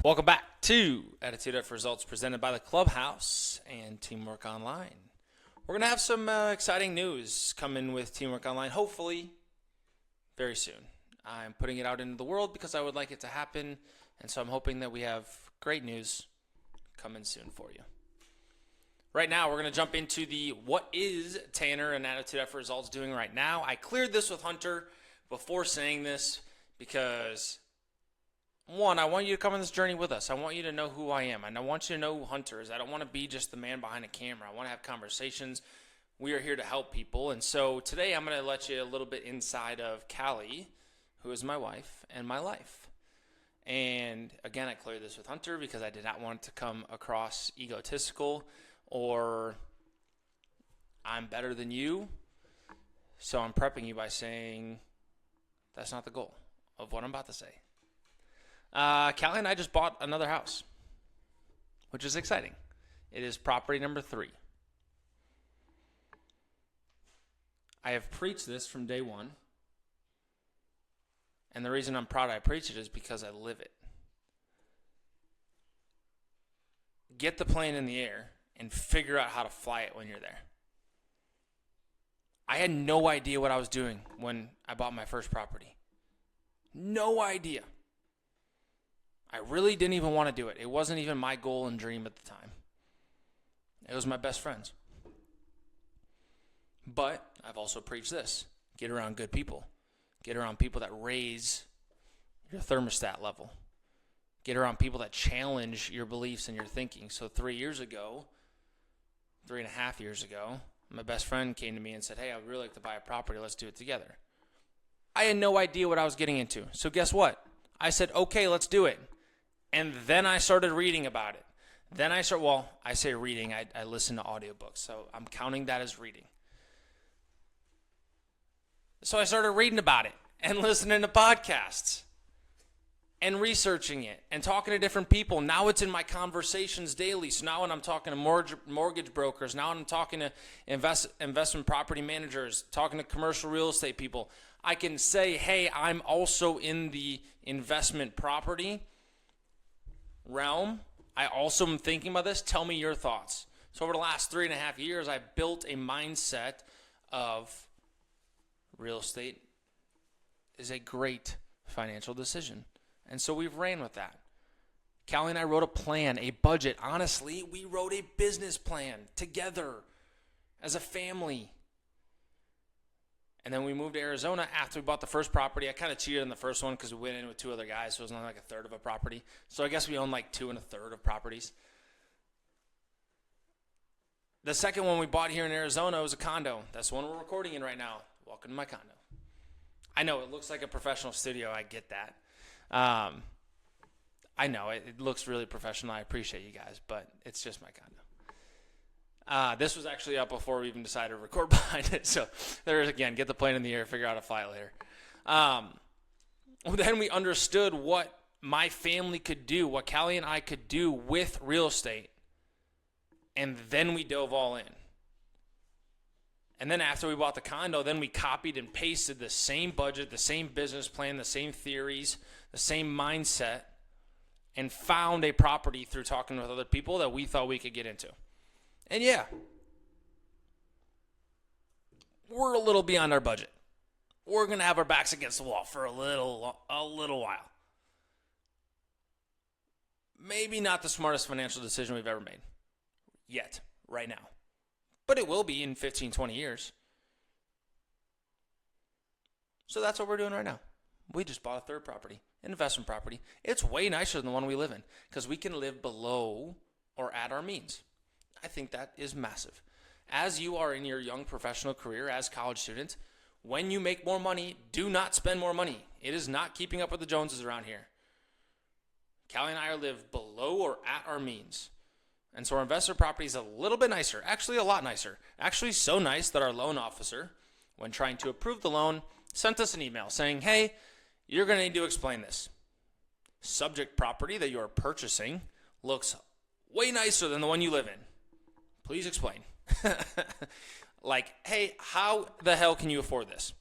Welcome back to Attitude F Results presented by the Clubhouse and Teamwork Online. We're going to have some exciting news coming with Teamwork Online, hopefully very soon. I'm putting it out into the world because I would like it to happen, and so I'm hoping that we have great news coming soon for you. Right now, we're going to jump into the what is Tanner and Attitude F Results doing right now. I cleared this with Hunter before saying this because, one, I want you to come on this journey with us. I want you to know who I am, and I want you to know who Hunter is. I don't want to be just the man behind a camera. I want to have conversations. We are here to help people, and so today I'm going to let you a little bit inside of Callie, who is my wife, and my life. And again, I cleared this with Hunter because I did not want it to come across egotistical or I'm better than you. So I'm prepping you by saying that's not the goal of what I'm about to say. Callie and I just bought another house, which is exciting. It is property number 3. I have preached this from day one, and the reason I'm proud I preach it is because I live it. Get the plane in the air and figure out how to fly it when you're there. I had no idea what I was doing when I bought my first property. No idea. I really didn't even want to do it. It wasn't even my goal and dream at the time. It was my best friend's. But I've also preached this. Get around good people. Get around people that raise your thermostat level. Get around people that challenge your beliefs and your thinking. So 3.5 years ago, my best friend came to me and said, hey, I would really like to buy a property. Let's do it together. I had no idea what I was getting into. So guess what? I said, okay, let's do it. And then I started reading about it. I say reading. I listen to audiobooks. So I'm counting that as reading. So I started reading about it and listening to podcasts and researching it and talking to different people. Now it's in my conversations daily. So now when I'm talking to mortgage brokers, now when I'm talking to investment property managers, talking to commercial real estate people, I can say, hey, I'm also in the investment property realm. I also am thinking about this. Tell me your thoughts. So over the last 3.5 years, I built a mindset of real estate is a great financial decision. And so we've ran with that. Callie and I wrote a plan, a budget. Honestly, we wrote a business plan together as a family. And then we moved to Arizona after we bought the first property. I kind of cheated in the first one because we went in with 2 other guys, so it was only like 1/3 of a property. So I guess we own like 2 1/3 of properties. The second one we bought here in Arizona was a condo. That's the one we're recording in right now. Welcome to my condo. I know it looks like a professional studio. I get that. I know it looks really professional. I appreciate you guys, but it's just my condo. This was actually up before we even decided to record behind it. So there's, again, get the plane in the air, figure out how to fly it later. Then we understood what my family could do, what Callie and I could do with real estate. And then we dove all in. And then after we bought the condo, then we copied and pasted the same budget, the same business plan, the same theories, the same mindset, and found a property through talking with other people that we thought we could get into. And yeah, we're a little beyond our budget. We're going to have our backs against the wall for a little while. Maybe not the smartest financial decision we've ever made yet, right now. But it will be in 15, 20 years. So that's what we're doing right now. We just bought a 3rd property, an investment property. It's way nicer than the one we live in because we can live below or at our means. I think that is massive. As you are in your young professional career as college students, when you make more money, do not spend more money. It is not keeping up with the Joneses around here. Callie and I live below or at our means. And so our investor property is a little bit nicer, actually a lot nicer. Actually so nice that our loan officer, when trying to approve the loan, sent us an email saying, hey, you're going to need to explain this. Subject property that you are purchasing looks way nicer than the one you live in. Please explain. Like, hey, how the hell can you afford this?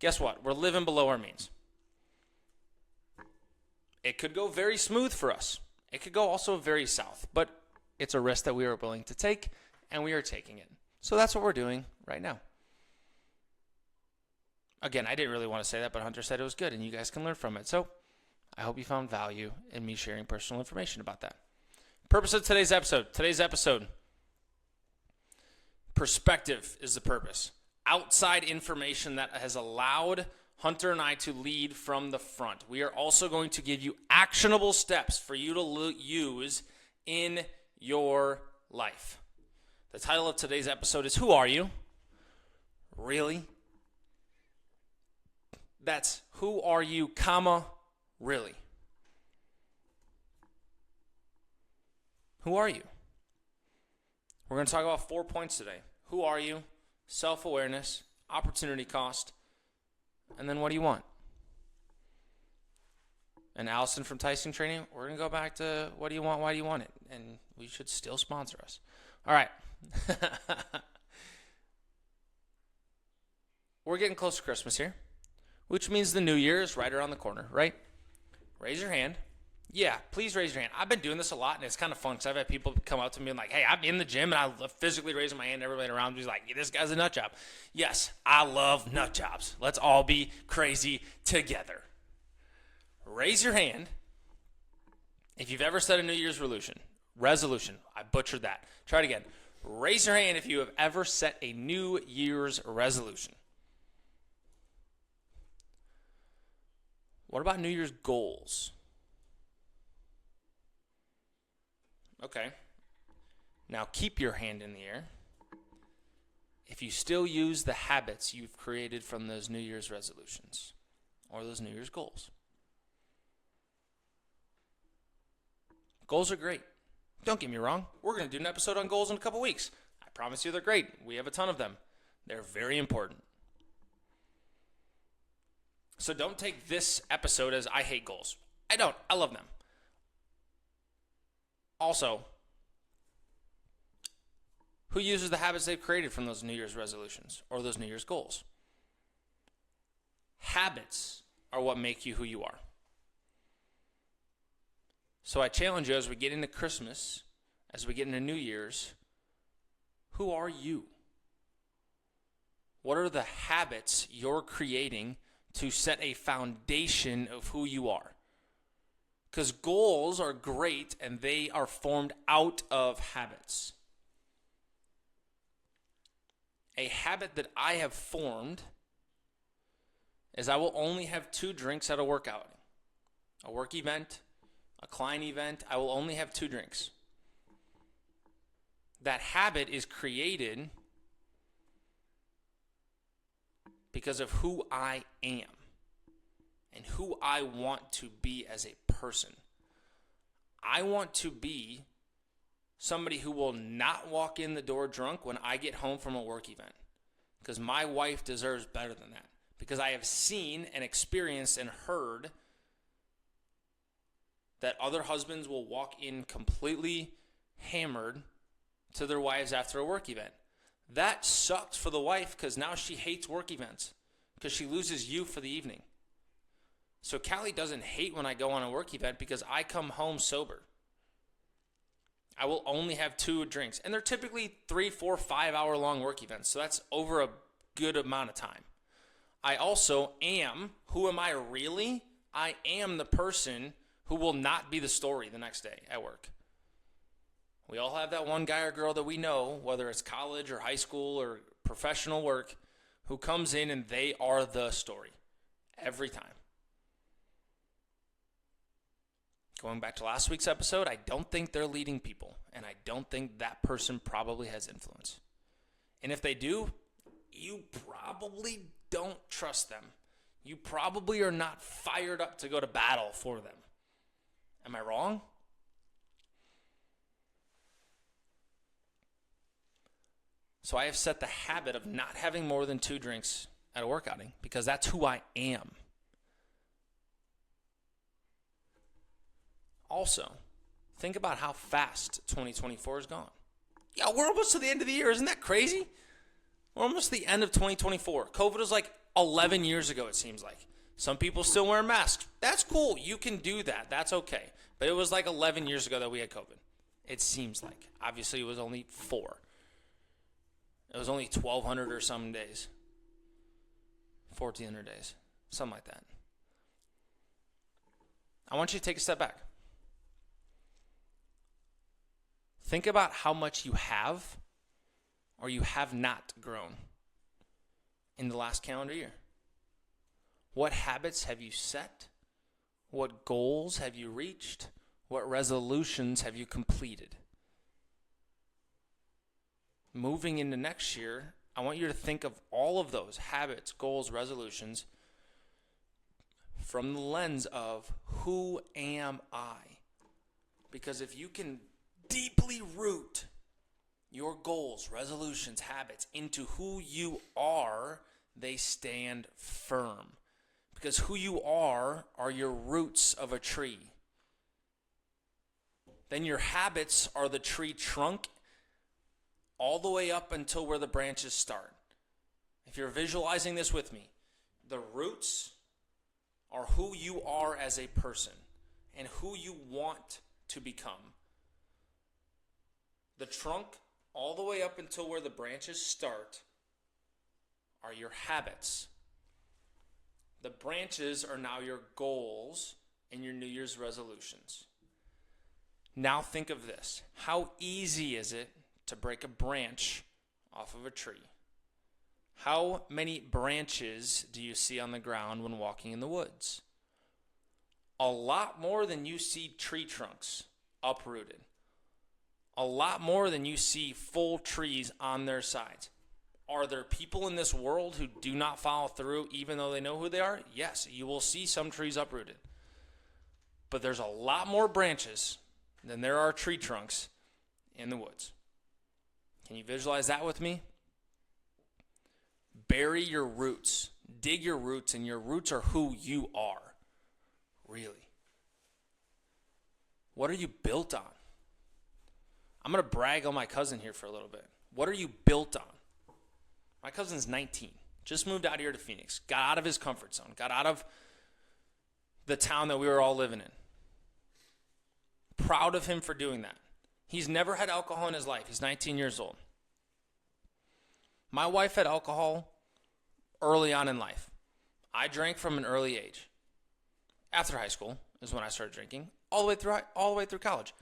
Guess what? We're living below our means. It could go very smooth for us. It could go also very south, but it's a risk that we are willing to take, and we are taking it. So that's what we're doing right now. Again, I didn't really want to say that, but Hunter said it was good, and you guys can learn from it. So I hope you found value in me sharing personal information about that. Purpose of today's episode, perspective is the purpose. Outside information that has allowed Hunter and I to lead from the front. We are also going to give you actionable steps for you to use in your life. The title of today's episode is Who Are You? Really? That's who are you, comma, really? Who are you? We're going to talk about 4 points today. Who are you? Self-awareness, opportunity cost, and then what do you want? And Allison from Tyson Training, we're going to go back to what do you want, why do you want it? And we should still sponsor us. All right. We're getting close to Christmas here, which means the new year is right around the corner, right? Raise your hand. Yeah, please raise your hand. I've been doing this a lot, and it's kind of fun because I've had people come up to me and like, hey, I'm in the gym, and I love physically raising my hand. Everybody around me is like, yeah, this guy's a nut job. Yes, I love nut jobs. Let's all be crazy together. Raise your hand if you've ever set a New Year's resolution. I butchered that. Try it again. Raise your hand if you have ever set a New Year's resolution. What about New Year's goals? Okay. Now keep your hand in the air if you still use the habits you've created from those New Year's resolutions or those New Year's goals. Goals are great. Don't get me wrong. We're going to do an episode on goals in a couple weeks. I promise you they're great. We have a ton of them. They're very important. So don't take this episode as I hate goals. I don't. I love them. Also, who uses the habits they've created from those New Year's resolutions or those New Year's goals? Habits are what make you who you are. So I challenge you as we get into Christmas, as we get into New Year's, who are you? What are the habits you're creating to set a foundation of who you are? Because goals are great and they are formed out of habits. A habit that I have formed is I will only have 2 drinks at a workout. A work event, a client event, I will only have 2 drinks. That habit is created because of who I am and who I want to be as a person. I want to be somebody who will not walk in the door drunk when I get home from a work event, because my wife deserves better than that, because I have seen and experienced and heard that other husbands will walk in completely hammered to their wives after a work event. That sucks for the wife because now she hates work events because she loses you for the evening. So Callie doesn't hate when I go on a work event because I come home sober. I will only have 2 drinks. And they're typically 3, 4, 5 hour long work events. So that's over a good amount of time. I also am, who am I really? I am the person who will not be the story the next day at work. We all have that one guy or girl that we know, whether it's college or high school or professional work, who comes in and they are the story every time. Going back to last week's episode, I don't think they're leading people, and I don't think that person probably has influence. And if they do, you probably don't trust them. You probably are not fired up to go to battle for them. Am I wrong? So I have set the habit of not having more than 2 drinks at a work outing because that's who I am. Also, think about how fast 2024 is gone. Yeah, we're almost to the end of the year. Isn't that crazy? We're almost to the end of 2024. COVID was like 11 years ago, it seems like. Some people still wear masks. That's cool. You can do that. That's okay. But it was like 11 years ago that we had COVID. It seems like. Obviously, it was only 4. It was only 1,200 or some days. 1,400 days. Something like that. I want you to take a step back. Think about how much you have or you have not grown in the last calendar year. What habits have you set? What goals have you reached? What resolutions have you completed? Moving into next year, I want you to think of all of those habits, goals, resolutions from the lens of who am I? Because if you can deeply root your goals, resolutions, habits into who you are, they stand firm. Because who you are your roots of a tree. Then your habits are the tree trunk all the way up until where the branches start. If you're visualizing this with me, the roots are who you are as a person and who you want to become. The trunk all the way up until where the branches start are your habits. The branches are now your goals and your New Year's resolutions. Now think of this. How easy is it to break a branch off of a tree? How many branches do you see on the ground when walking in the woods? A lot more than you see tree trunks uprooted. A lot more than you see full trees on their sides. Are there people in this world who do not follow through even though they know who they are? Yes, you will see some trees uprooted. But there's a lot more branches than there are tree trunks in the woods. Can you visualize that with me? Bury your roots. Dig your roots, and your roots are who you are. Really. What are you built on? I'm going to brag on my cousin here for a little bit. What are you built on? My cousin's 19. Just moved out here to Phoenix. Got out of his comfort zone. Got out of the town that we were all living in. Proud of him for doing that. He's never had alcohol in his life. He's 19 years old. My wife had alcohol early on in life. I drank from an early age. After high school is when I started drinking, all the way through college.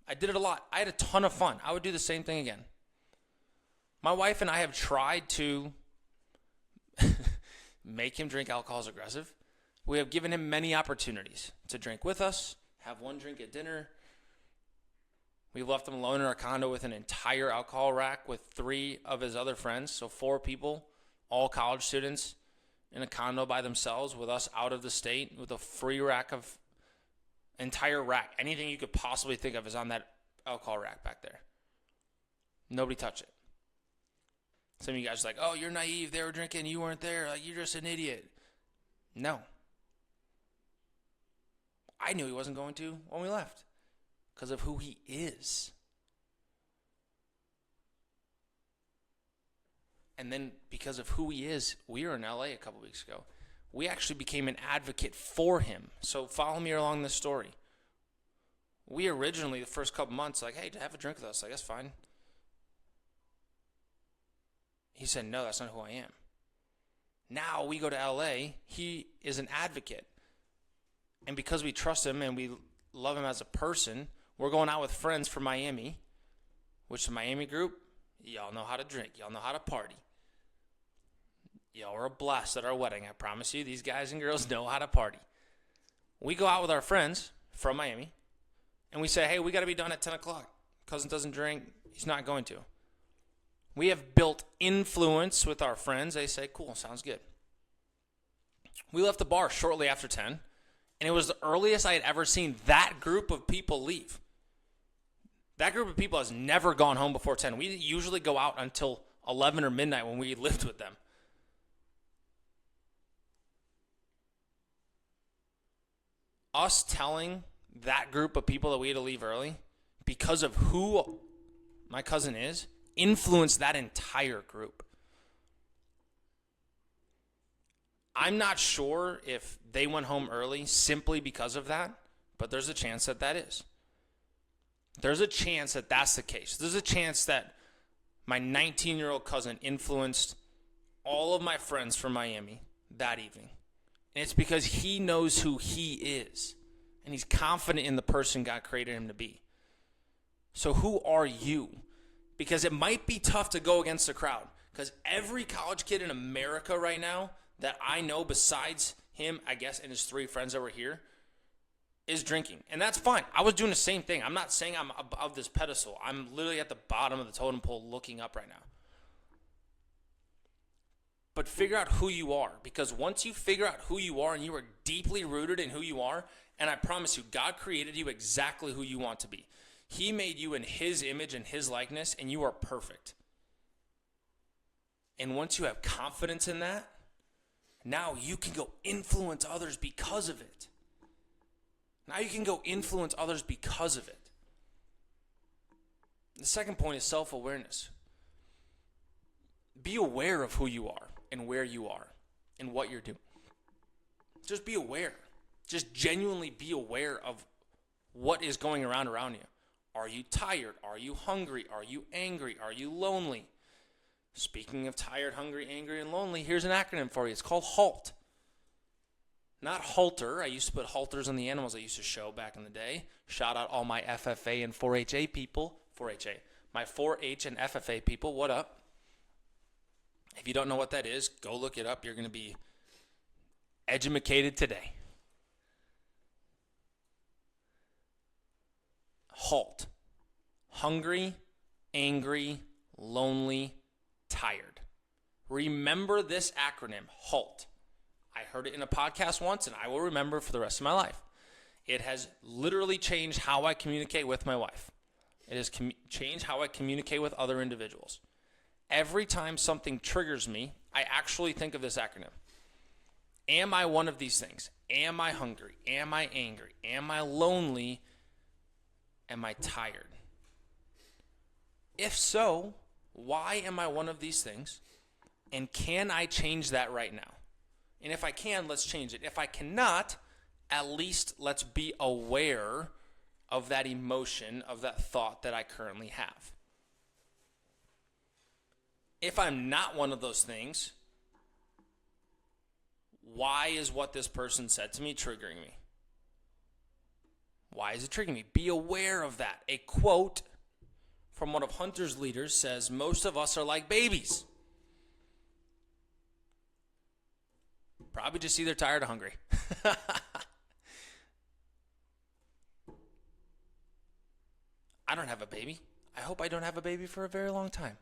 I did it a lot. I had a ton of fun. I would do the same thing again. My wife and I have tried to make him drink alcohol as aggressive. We have given him many opportunities to drink with us, have one drink at dinner. We left him alone in our condo with an entire alcohol rack with 3 of his other friends, so 4 people, all college students, in a condo by themselves with us out of the state with a free rack of entire rack. Anything you could possibly think of is on that alcohol rack back there. Nobody touched it. Some of you guys are like, oh, you're naive. They were drinking. You weren't there. Like, you're just an idiot. No. I knew he wasn't going to when we left because of who he is. And then because of who he is, we were in LA a couple weeks ago. We actually became an advocate for him. So follow me along this story. We originally, the first couple months, like, hey, have a drink with us. Like, that's fine. He said, no, that's not who I am. Now we go to LA. He is an advocate. And because we trust him and we love him as a person, we're going out with friends from Miami, which the Miami group, y'all know how to drink. Y'all know how to party. Y'all were a blast at our wedding. I promise you, these guys and girls know how to party. We go out with our friends from Miami, and we say, hey, we got to be done at 10 o'clock. Cousin doesn't drink. He's not going to. We have built influence with our friends. They say, cool, sounds good. We left the bar shortly after 10, and it was the earliest I had ever seen that group of people leave. That group of people has never gone home before 10. We usually go out until 11 or midnight when we lived with them. Us telling that group of people that we had to leave early because of who my cousin is influenced that entire group. I'm not sure if they went home early simply because of that, but there's a chance that that is. There's a chance that that's the case. There's a chance that my 19-year-old cousin influenced all of my friends from Miami that evening. And it's because he knows who he is. And he's confident in the person God created him to be. So who are you? Because it might be tough to go against the crowd. Because every college kid in America right now that I know besides him, I guess, and his 3 friends that were here, is drinking. And that's fine. I was doing the same thing. I'm not saying I'm above this pedestal. I'm literally at the bottom of the totem pole looking up right now. But figure out who you are. Because once you figure out who you are and you are deeply rooted in who you are, and I promise you, God created you exactly who you want to be. He made you in his image and his likeness, and you are perfect. And once you have confidence in that, now you can go influence others because of it. Now you can go influence others because of it. The second point is self-awareness. Be aware of who you are and where you are and what you're doing. Just be aware. Just genuinely be aware of what is going around you. Are you tired? Are you hungry? Are you angry? Are you lonely? Speaking of tired, hungry, angry, and lonely, here's an acronym for you. It's called HALT. Not halter. I used to put halters on the animals I used to show back in the day. Shout out all my FFA and 4-HA people. 4-HA. My 4-H and FFA people, what up? If you don't know what that is, go look it up. You're going to be edumacated today. HALT. Hungry, angry, lonely, tired. Remember this acronym, HALT. I heard it in a podcast once, and I will remember for the rest of my life. It has literally changed how I communicate with my wife. It has changed how I communicate with other individuals. Every time something triggers me, I actually think of this acronym. Am I one of these things? Am I hungry? Am I angry? Am I lonely? Am I tired? If so, why am I one of these things? And can I change that right now? And if I can, let's change it. If I cannot, at least let's be aware of that emotion, of that thought that I currently have. If I'm not one of those things, why is what this person said to me triggering me? Why is it triggering me? Be aware of that. A quote from one of Hunter's leaders says, most of us are like babies. Probably just either tired or hungry. I don't have a baby. I hope I don't have a baby for a very long time.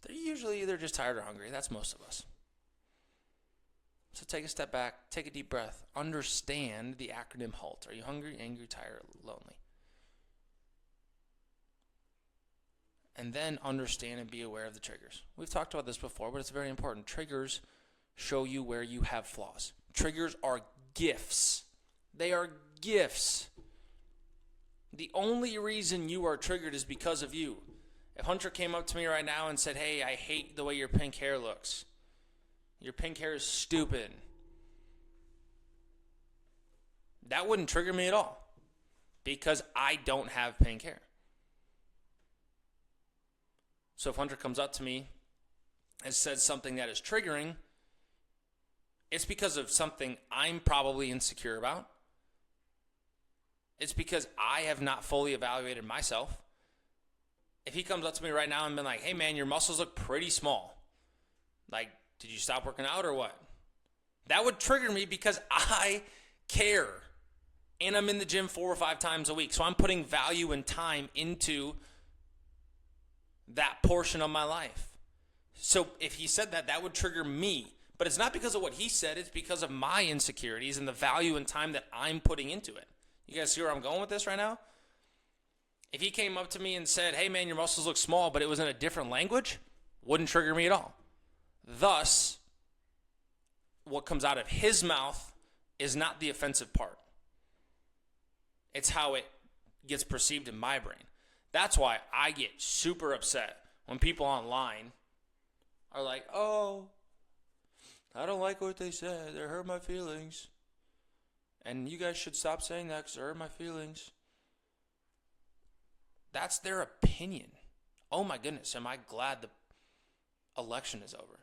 They're usually either just tired or hungry. That's most of us. So take a step back, take a deep breath, understand the acronym HALT. Are you hungry, angry, tired, lonely? And then understand and be aware of the triggers. We've talked about this before, but it's very important. Triggers show you where you have flaws. Triggers are gifts. They are gifts. The only reason you are triggered is because of you. If Hunter came up to me right now and said, hey, I hate the way your pink hair looks. Your pink hair is stupid. That wouldn't trigger me at all because I don't have pink hair. So if Hunter comes up to me and says something that is triggering, it's because of something I'm probably insecure about. It's because I have not fully evaluated myself. If he comes up to me right now and been like, hey man, your muscles look pretty small. Like, did you stop working out or what? That would trigger me because I care. And I'm in the gym 4 or 5 times a week. So I'm putting value and time into that portion of my life. So if he said that, that would trigger me. But it's not because of what he said. It's because of my insecurities and the value and time that I'm putting into it. You guys see where I'm going with this right now? If he came up to me and said, hey man, your muscles look small, but it was in a different language, wouldn't trigger me at all. Thus, what comes out of his mouth is not the offensive part. It's how it gets perceived in my brain. That's why I get super upset when people online are like, oh, I don't like what they said. They hurt my feelings. And you guys should stop saying that because it hurt my feelings. That's their opinion. Oh my goodness, am I glad the election is over.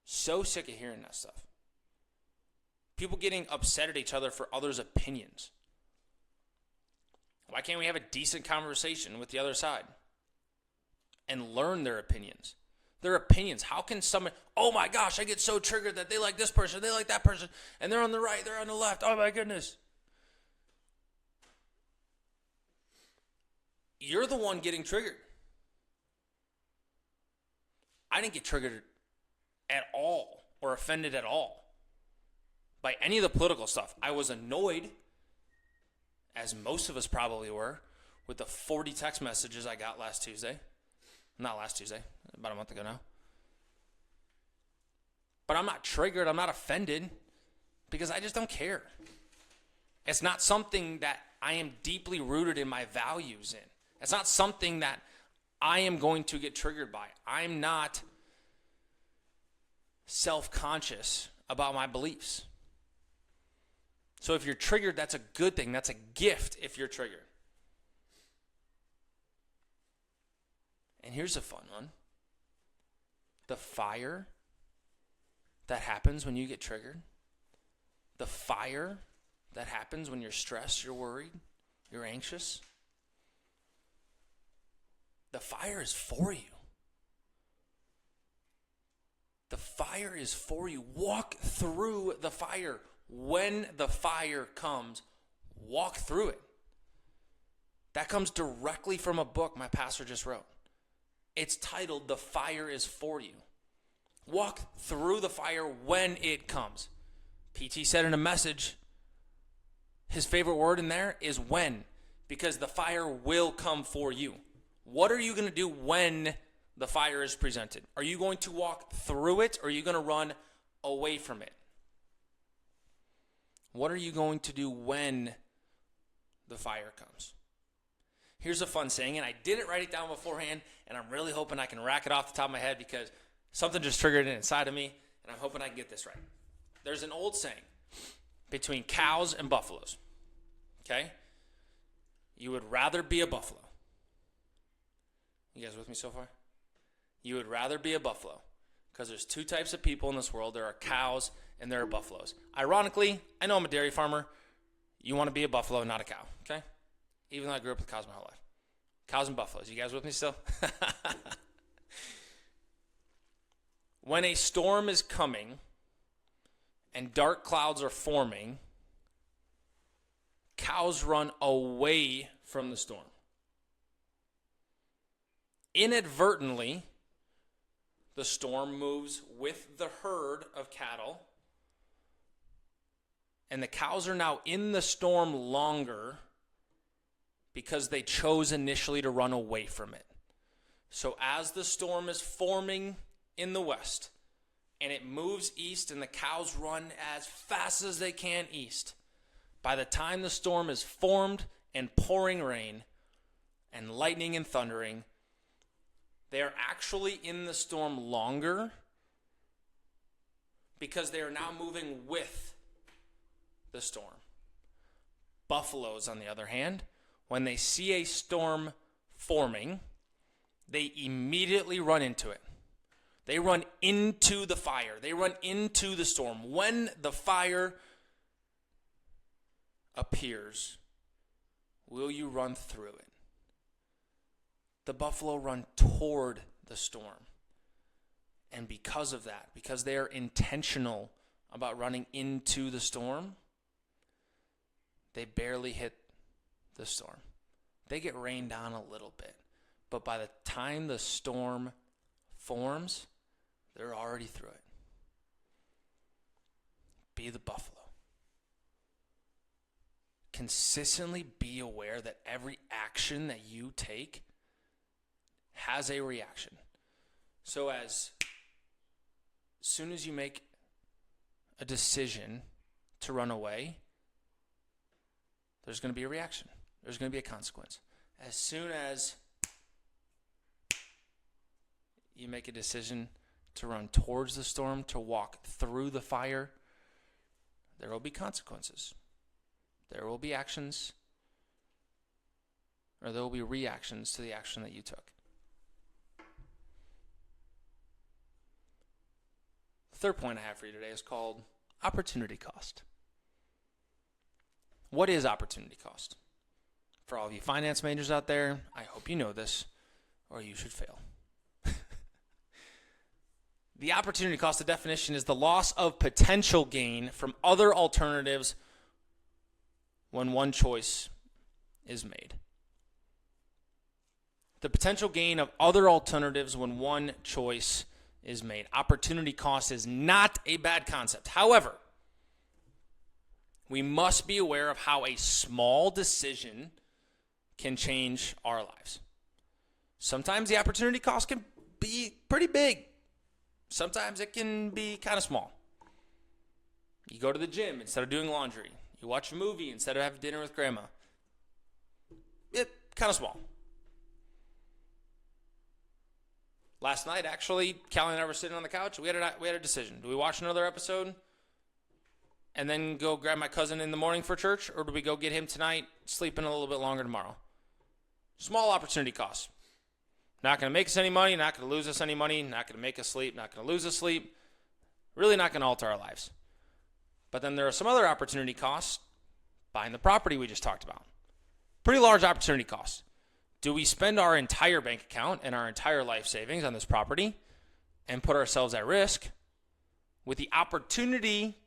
So sick of hearing that stuff. People getting upset at each other for others' opinions. Why can't we have a decent conversation with the other side and learn their opinions? Their opinions. How can someone, oh my gosh, I get so triggered that they like this person, they like that person, and they're on the right, they're on the left. Oh my goodness. You're the one getting triggered. I didn't get triggered at all or offended at all by any of the political stuff. I was annoyed, as most of us probably were, with the 40 text messages I got last Tuesday. Not last Tuesday, about a month ago now. But I'm not triggered, I'm not offended, because I just don't care. It's not something that I am deeply rooted in my values in. It's not something that I am going to get triggered by. I'm not self-conscious about my beliefs. So if you're triggered, that's a good thing. That's a gift if you're triggered. And here's a fun one. The fire that happens when you get triggered. The fire that happens when you're stressed, you're worried, you're anxious. The fire is for you. The fire is for you. Walk through the fire. When the fire comes, walk through it. That comes directly from a book my pastor just wrote. It's titled, The Fire is For You. Walk through the fire when it comes. PT said in a message, his favorite word in there is when, because the fire will come for you. What are you going to do when the fire is presented? Are you going to walk through it, or are you going to run away from it? What are you going to do when the fire comes? Here's a fun saying, and I didn't write it down beforehand, and I'm really hoping I can rack it off the top of my head because something just triggered it inside of me, and I'm hoping I can get this right. There's an old saying between cows and buffaloes, okay? You would rather be a buffalo. You guys with me so far? You would rather be a buffalo because there's two types of people in this world. There are cows and there are buffaloes. Ironically, I know I'm a dairy farmer. You want to be a buffalo, not a cow, okay? Even though I grew up with cows my whole life. Cows and buffaloes. You guys with me still? When a storm is coming and dark clouds are forming, cows run away from the storm. Inadvertently, the storm moves with the herd of cattle, and the cows are now in the storm longer because they chose initially to run away from it. So as the storm is forming in the west, and it moves east, and the cows run as fast as they can east, by the time the storm is formed and pouring rain and lightning and thundering, they are actually in the storm longer because they are now moving with the storm. Buffaloes, on the other hand, when they see a storm forming, they immediately run into it. They run into the fire. They run into the storm. When the fire appears, will you run through it? The buffalo run toward the storm. And because of that, because they are intentional about running into the storm, they barely hit the storm. They get rained on a little bit. But by the time the storm forms, they're already through it. Be the buffalo. Consistently be aware that every action that you take has a reaction. So as soon as you make a decision to run away, there's going to be a reaction. There's going to be a consequence. As soon as you make a decision to run towards the storm, to walk through the fire, there will be consequences. There will be actions, or there will be reactions to the action that you took. The third point I have for you today is called opportunity cost. What is opportunity cost? For all of you finance majors out there, I hope you know this, or you should fail. The opportunity cost, the definition, is the loss of potential gain from other alternatives when one choice is made. The potential gain of other alternatives when one choice is made. Opportunity cost is not a bad concept. However, we must be aware of how a small decision can change our lives. Sometimes the opportunity cost can be pretty big. Sometimes it can be kind of small. You go to the gym instead of doing laundry. You watch a movie instead of having dinner with grandma. It kind of small. Last night, actually, Callie and I were sitting on the couch. We had a decision. Do we watch another episode and then go grab my cousin in the morning for church, or do we go get him tonight, sleep in a little bit longer tomorrow? Small opportunity cost. Not going to make us any money, not going to lose us any money, not going to make us sleep, not going to lose us sleep. Really not going to alter our lives. But then there are some other opportunity costs. Buying the property we just talked about. Pretty large opportunity costs. Do we spend our entire bank account and our entire life savings on this property and put ourselves at risk with the opportunity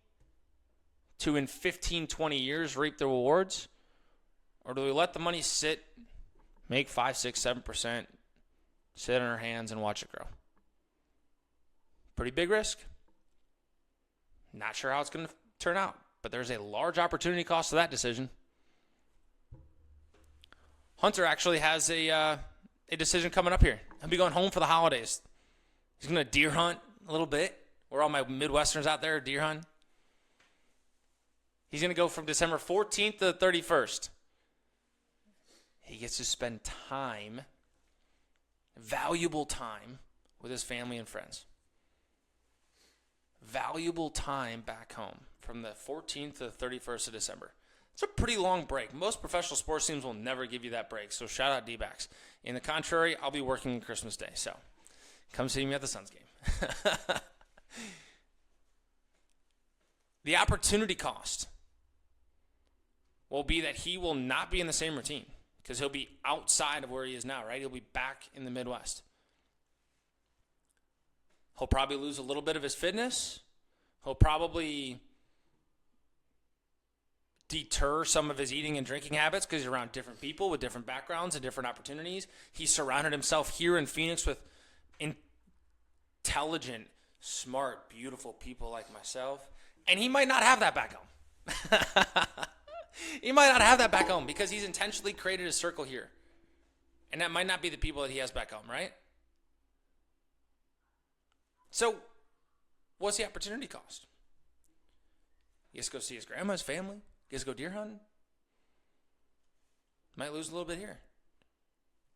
to, in 15, 20 years, reap the rewards? Or do we let the money sit, make 5, 6, 7%, sit in our hands and watch it grow? Pretty big risk. Not sure how it's going to turn out, but there's a large opportunity cost to that decision. Hunter actually has a decision coming up here. He'll be going home for the holidays. He's going to deer hunt a little bit. Where all my Midwesterners out there deer hunt. He's going to go from December 14th to the 31st. He gets to spend time, valuable time, with his family and friends. Valuable time back home from the 14th to the 31st of December. It's a pretty long break. Most professional sports teams will never give you that break, so shout out D-backs. In the contrary, I'll be working Christmas Day, so come see me at the Suns game. The opportunity cost will be that he will not be in the same routine because he'll be outside of where he is now, right? He'll be back in the Midwest. He'll probably lose a little bit of his fitness. He'll probably deter some of his eating and drinking habits because he's around different people with different backgrounds and different opportunities. He's surrounded himself here in Phoenix with intelligent, smart, beautiful people like myself. And he might not have that back home. He might not have that back home because he's intentionally created a circle here. And that might not be the people that he has back home, right? So, what's the opportunity cost? He gets to go see his grandma, his family. He gets to go deer hunting. Might lose a little bit here.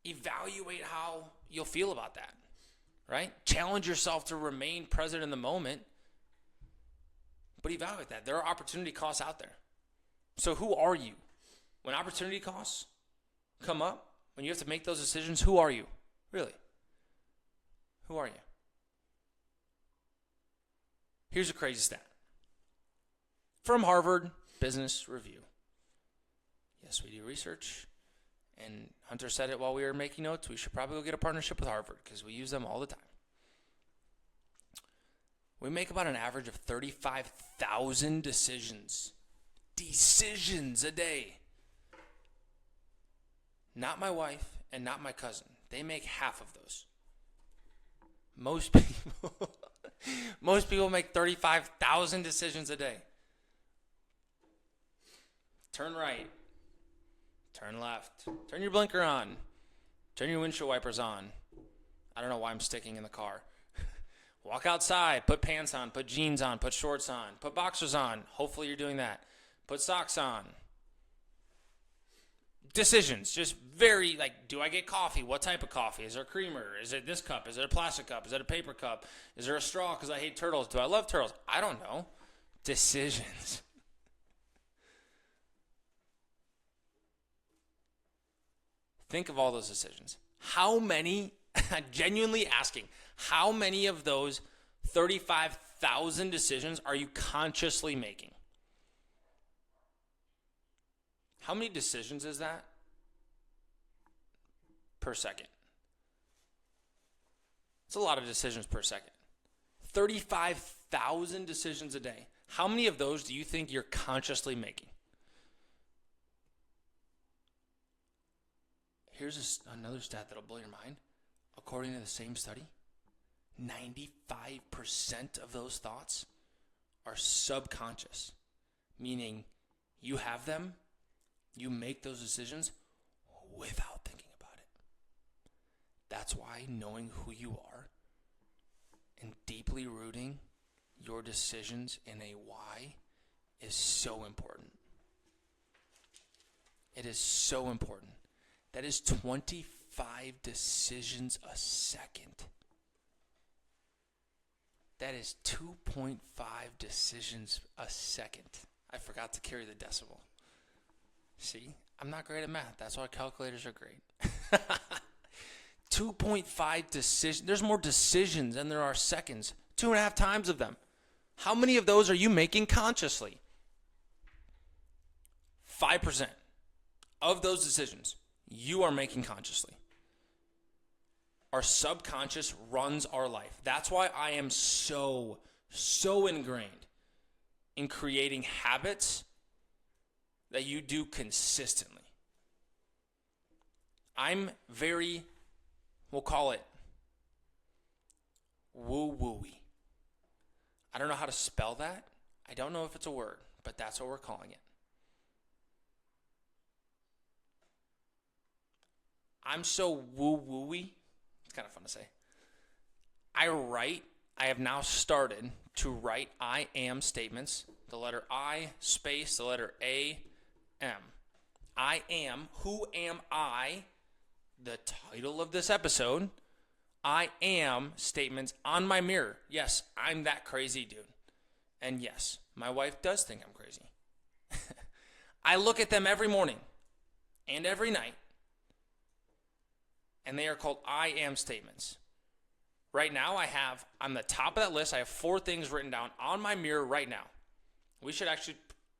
Evaluate how you'll feel about that, right? Challenge yourself to remain present in the moment, but evaluate that. There are opportunity costs out there. So who are you? When opportunity costs come up, when you have to make those decisions, who are you? Really? Who are you? Here's a crazy stat. From Harvard Business Review. Yes, we do research. And Hunter said it while we were making notes. We should probably go get a partnership with Harvard because we use them all the time. We make about an average of 35,000 decisions a day. Not my wife and not my cousin. They make half of those. Most people make 35,000 decisions a day. Turn right. Turn left. Turn your blinker on. Turn your windshield wipers on. I don't know why I'm sticking in the car. Walk outside. Put pants on. Put jeans on. Put shorts on. Put boxers on. Hopefully you're doing that. Put socks on. decisions. Just very, like, do I get coffee? What type of coffee? Is there creamer? Is it this cup? Is it a plastic cup? Is it a paper cup? Is there a straw because I hate turtles? Do I love turtles? I don't know. Decisions. Think of all those decisions. How many, genuinely asking, how many of those 35,000 decisions are you consciously making? How many decisions is that per second? It's a lot of decisions per second. 35,000 decisions a day. How many of those do you think you're consciously making? Here's another stat that'll blow your mind. According to the same study, 95% of those thoughts are subconscious, meaning you have them, you make those decisions without thinking about it. That's why knowing who you are and deeply rooting your decisions in a why is so important. It is so important. That is 25 decisions a second. That is 2.5 decisions a second. I forgot to carry the decimal. See, I'm not great at math. That's why calculators are great. 2.5 decisions. There's more decisions than there are seconds. 2.5 times of them. How many of those are you making consciously? 5% of those decisions you are making consciously. Our subconscious runs our life. That's why I am so ingrained in creating habits that you do consistently. I'm very, we'll call it woo-woo-y. I don't know how to spell that. I don't know if it's a word, but that's what we're calling it. I'm so woo-woo-y. It's kind of fun to say. I have now started to write I am statements. The letter I, space, the letter A, M. I am, who am I? The title of this episode, I am statements on my mirror. Yes, I'm that crazy dude. And yes, my wife does think I'm crazy. I look at them every morning and every night, and they are called I am statements. Right now on the top of that list, I have 4 things written down on my mirror right now. We should actually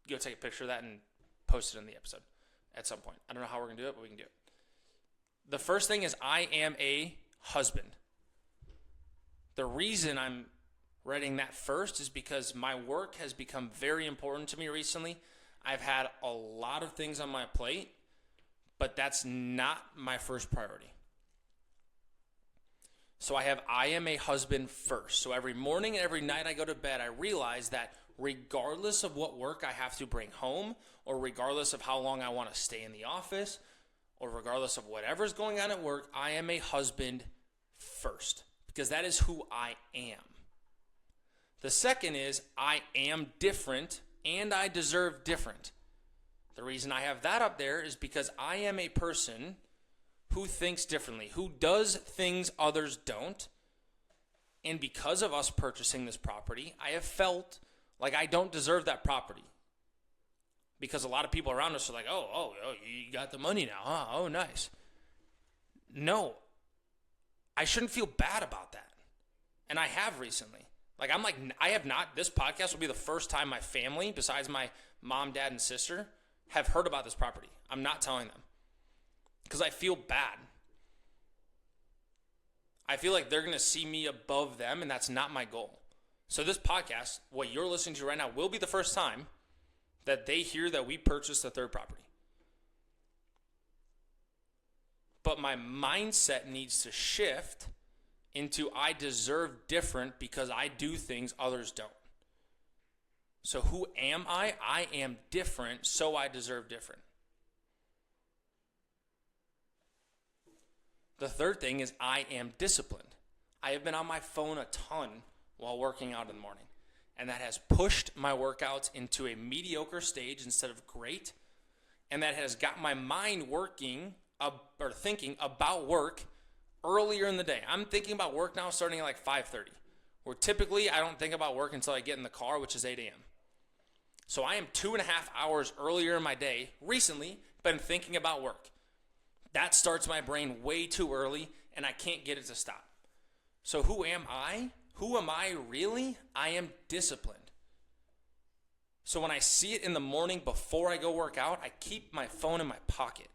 go take a picture of that and post it in the episode at some point. I don't know how we're going to do it, but we can do it. The first thing is I am a husband. The reason I'm writing that first is because my work has become very important to me recently. I've had a lot of things on my plate, but that's not my first priority. So I have I am a husband first. So every morning and every night I go to bed, I realize that regardless of what work I have to bring home, or regardless of how long I want to stay in the office, or regardless of whatever's going on at work, I am a husband first, because that is who I am. The second is I am different and I deserve different. The reason I have that up there is because I am a person who thinks differently, who does things others don't. And because of us purchasing this property, I have felt like I don't deserve that property. Because a lot of people around us are like, oh, you got the money now, huh? Oh, nice. No, I shouldn't feel bad about that. And I have recently. I have not, this podcast will be the first time my family, besides my mom, dad, and sister, have heard about this property. I'm not telling them. Because I feel bad. I feel like they're going to see me above them, and that's not my goal. So this podcast, what you're listening to right now, will be the first time that they hear that we purchased a third property. But my mindset needs to shift into I deserve different because I do things others don't. So who am I? I am different, so I deserve different. The third thing is I am disciplined. I have been on my phone a ton while working out in the morning. And that has pushed my workouts into a mediocre stage instead of great. and that has got my mind working or thinking about work earlier in the day. I'm thinking about work now starting at like 5:30, where typically I don't think about work until I get in the car, which is 8 a.m. So I am 2.5 hours earlier in my day recently been thinking about work. That starts my brain way too early, and I can't get it to stop. So who am I? Who am I really? I am disciplined. So when I see it in the morning before I go work out, I keep my phone in my pocket.